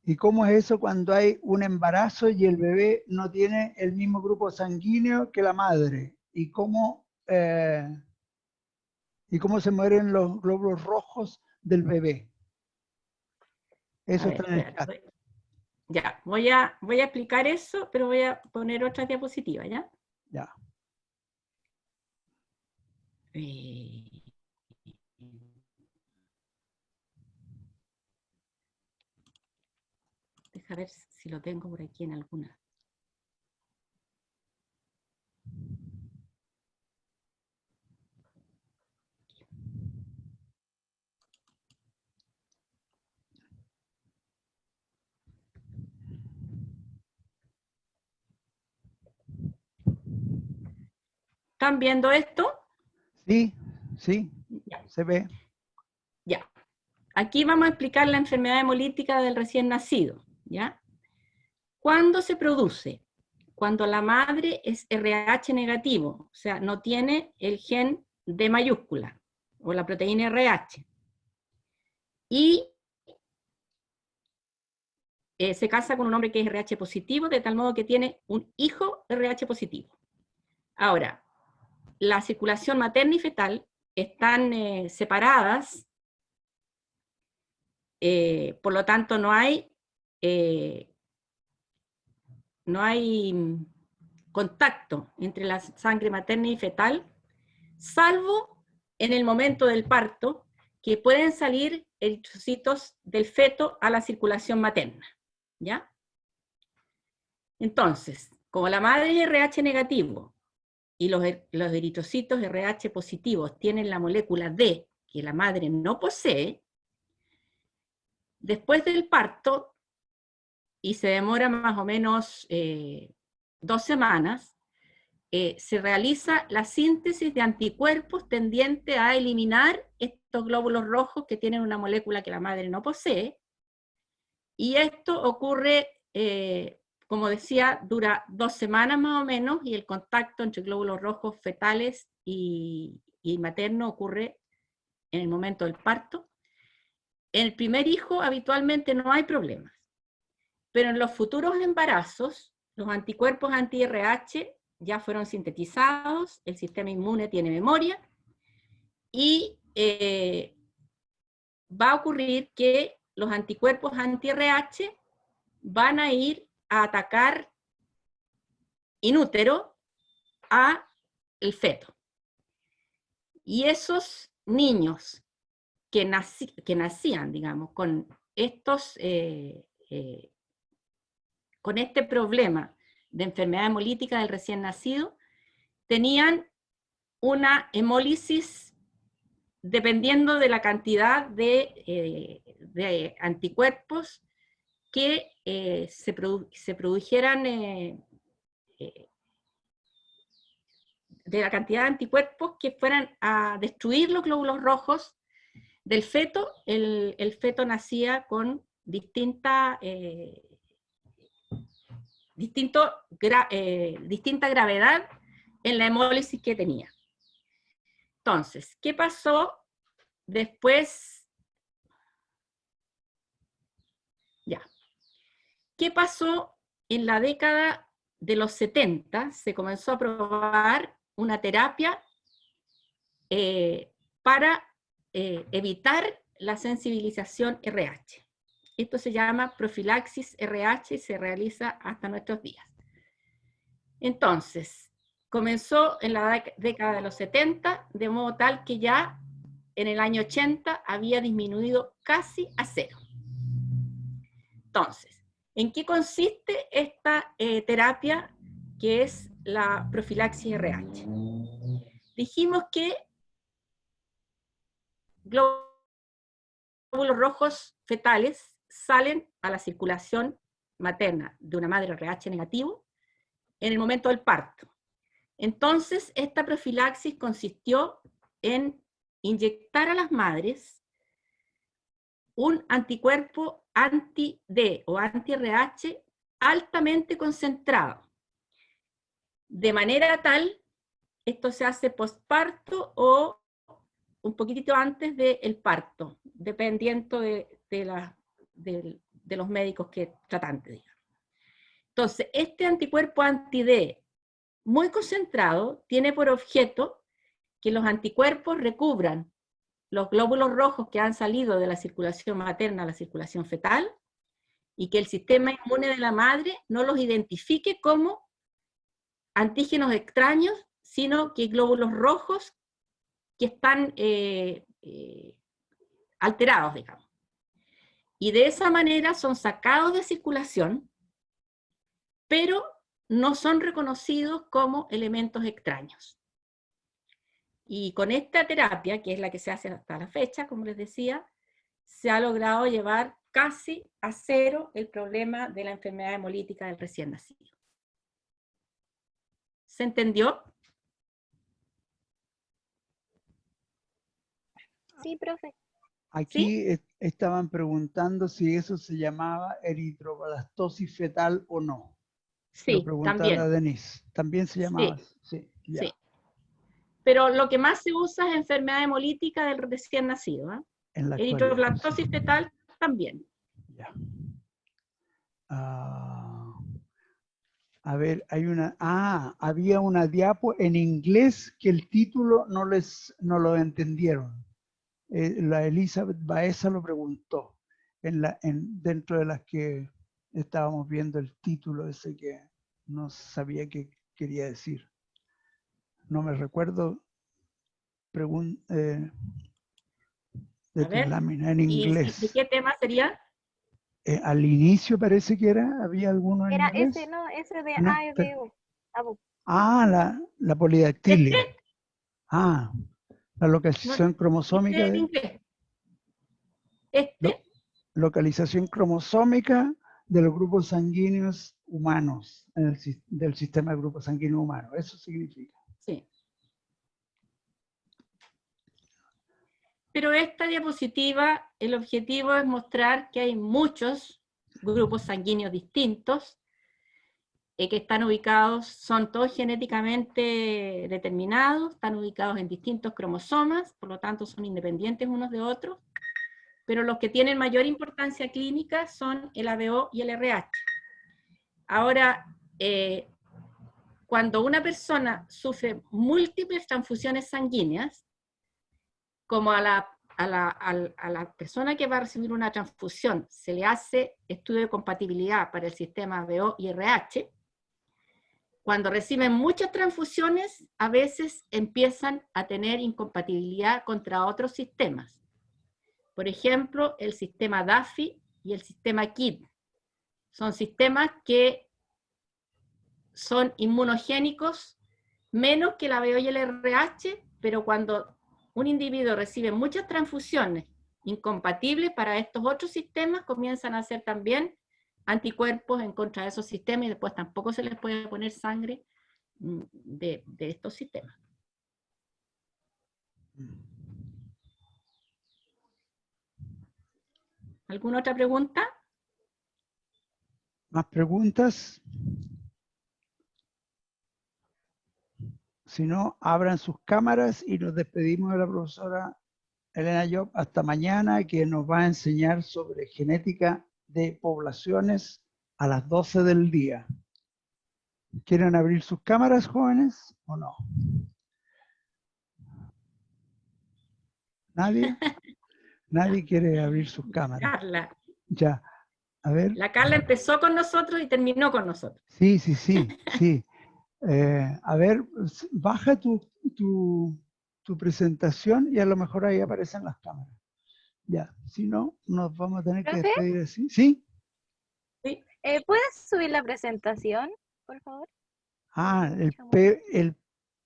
¿y cómo es eso cuando hay un embarazo y el bebé no tiene el mismo grupo sanguíneo que la madre? ¿Y cómo se mueren los glóbulos rojos del bebé? Eso A ver, está en el espera, chat. ya, voy a explicar eso, pero voy a poner otra diapositiva, ¿ya? Ya. Deja ver si lo tengo por aquí en alguna. ¿Están viendo esto? Sí, sí, Ya. se ve. Ya. Aquí vamos a explicar la enfermedad hemolítica del recién nacido, ¿ya? ¿Cuándo se produce? Cuando la madre es RH negativo, o sea, no tiene el gen D mayúscula, o la proteína RH. Y se casa con un hombre que es RH positivo, de tal modo que tiene un hijo RH positivo. Ahora, la circulación materna y fetal están separadas, por lo tanto no hay contacto entre la sangre materna y fetal, salvo en el momento del parto, que pueden salir eritrocitos del feto a la circulación materna, ¿ya? Entonces, como la madre es RH negativo y los eritrocitos RH positivos tienen la molécula D que la madre no posee, después del parto, y se demora más o menos 2 semanas, se realiza la síntesis de anticuerpos tendiente a eliminar estos glóbulos rojos que tienen una molécula que la madre no posee, y esto ocurre, como decía, dura 2 semanas más o menos, y el contacto entre glóbulos rojos fetales y materno ocurre en el momento del parto. En el primer hijo habitualmente no hay problemas, pero en los futuros embarazos, los anticuerpos anti-RH ya fueron sintetizados, el sistema inmune tiene memoria, y va a ocurrir que los anticuerpos anti-RH van a ir a atacar in útero a el feto. Y esos niños que nacían, digamos, con estos... con este problema de enfermedad hemolítica del recién nacido, tenían una hemólisis dependiendo de la cantidad de anticuerpos que se produjeran, de la cantidad de anticuerpos que fueran a destruir los glóbulos rojos del feto. El feto nacía con distinta distinta gravedad en la hemólisis que tenía. Entonces, ¿qué pasó después? Ya. ¿Qué pasó en la década de los 70? Se comenzó a probar una terapia para evitar la sensibilización RH. Esto se llama profilaxis RH y se realiza hasta nuestros días. Entonces, comenzó en la década de los 70, de modo tal que ya en el año 80 había disminuido casi a cero. Entonces, ¿en qué consiste esta terapia que es la profilaxis RH? Dijimos que glóbulos rojos fetales salen a la circulación materna de una madre RH negativo en el momento del parto. Entonces, esta profilaxis consistió en inyectar a las madres un anticuerpo anti-D o anti-RH altamente concentrado. De manera tal, esto se hace postparto o un poquitito antes del parto, dependiendo de los médicos tratantes, digamos. Entonces, este anticuerpo anti-D muy concentrado tiene por objeto que los anticuerpos recubran los glóbulos rojos que han salido de la circulación materna a la circulación fetal y que el sistema inmune de la madre no los identifique como antígenos extraños, sino que glóbulos rojos que están alterados, digamos. Y de esa manera son sacados de circulación, pero no son reconocidos como elementos extraños. Y con esta terapia, que es la que se hace hasta la fecha, como les decía, se ha logrado llevar casi a cero el problema de la enfermedad hemolítica del recién nacido. ¿Se entendió? Sí, profe. Aquí estaban preguntando si eso se llamaba eritroblastosis fetal o no. Lo Sí, preguntaba también. la Denise. ¿También se llamaba? Sí, Sí, ya. sí. Pero lo que más se usa es enfermedad hemolítica del recién nacido. En la actualidad, Eritroblastosis sí. fetal también. Ya. A ver, había una diapo en inglés que el título no lo entendieron. La Elizabeth Baeza lo preguntó dentro de las que estábamos viendo el título ese que no sabía qué quería decir. No me recuerdo de A tu ver, lámina en ¿y inglés. de qué tema sería? Al inicio parece que había alguno en Era inglés. ese, no, ese de No, A y B, U. Abu. la polidactilia. Este, La localización cromosómica este en inglés. Este, localización cromosómica de los grupos sanguíneos humanos, del sistema de grupos sanguíneos humanos. Eso significa. sí. Pero esta diapositiva, el objetivo es mostrar que hay muchos grupos sanguíneos distintos que están ubicados, son todos genéticamente determinados, están ubicados en distintos cromosomas, por lo tanto son independientes unos de otros, pero los que tienen mayor importancia clínica son el ABO y el RH. Ahora, cuando una persona sufre múltiples transfusiones sanguíneas, como a la persona que va a recibir una transfusión se le hace estudio de compatibilidad para el sistema ABO y RH, cuando reciben muchas transfusiones, a veces empiezan a tener incompatibilidad contra otros sistemas. Por ejemplo, el sistema DAFI y el sistema KID. Son sistemas que son inmunogénicos menos que el ABO y el RH, pero cuando un individuo recibe muchas transfusiones incompatibles para estos otros sistemas, comienzan a hacer también anticuerpos en contra de esos sistemas y después tampoco se les puede poner sangre de estos sistemas. ¿Alguna otra pregunta? ¿Más preguntas? Si no, abran sus cámaras y nos despedimos de la profesora Elena Job hasta mañana, que nos va a enseñar sobre genética de poblaciones a las 12 del día. ¿Quieren abrir sus cámaras, jóvenes, o no? ¿Nadie? Nadie quiere abrir sus cámaras. Carla. Ya, a ver. La Carla empezó con nosotros y terminó con nosotros. Sí, sí, sí, sí. A ver, baja tu presentación y a lo mejor ahí aparecen las cámaras. Ya, si no, nos vamos a tener que ¿Profe? despedir así. ¿Sí? ¿Puedes subir la presentación, por favor? Ah,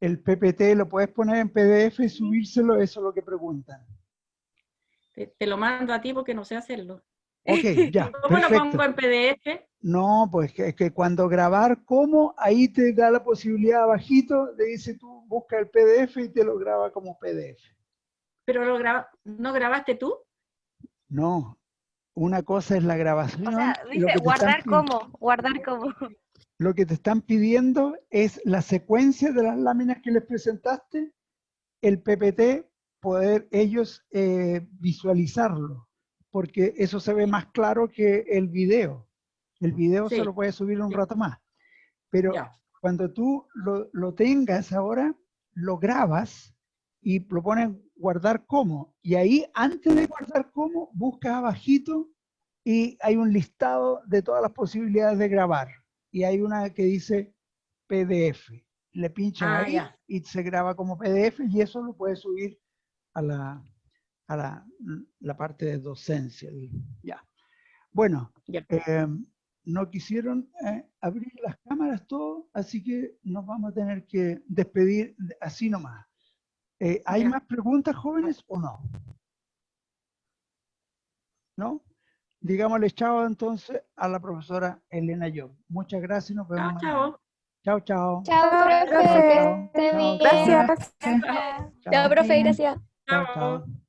el PPT lo puedes poner en PDF y subírselo, eso es lo que preguntan. Te lo mando a ti porque no sé hacerlo. Ok, ya, ¿Cómo lo perfecto. pongo en PDF? No, pues que cuando grabar como, ahí te da la posibilidad abajito, le dice tú busca el PDF y te lo graba como PDF. ¿Pero no grabaste tú? No, una cosa es la grabación. O sea, y lo dice que te están guardar como. Lo que te están pidiendo es la secuencia de las láminas que les presentaste, el PPT, poder ellos visualizarlo, porque eso se ve más claro que el video. El video Sí. se lo puedes subir un Ya. rato más. Pero Ya. cuando tú lo tengas ahora, lo grabas y lo pones guardar como. Y ahí, antes de guardar como, buscas abajito y hay un listado de todas las posibilidades de grabar. Y hay una que dice PDF. Le pinchas Ah, ahí ya. y se graba como PDF y eso lo puedes subir a la parte de docencia. Ya. Bueno, Ya. no quisieron abrir las cámaras todo, así que nos vamos a tener que despedir así nomás. ¿Hay Ya. más preguntas, jóvenes, o no? ¿No? Digámosle chao entonces a la profesora Elena Job. Muchas gracias y nos vemos Chao, mañana. chao. Chao, chao. Chao, Chao, profe. profe. Chao, Que esté chao, bien. Gracias. Chao, Chao, profe, gracias. chao, Chao. chao.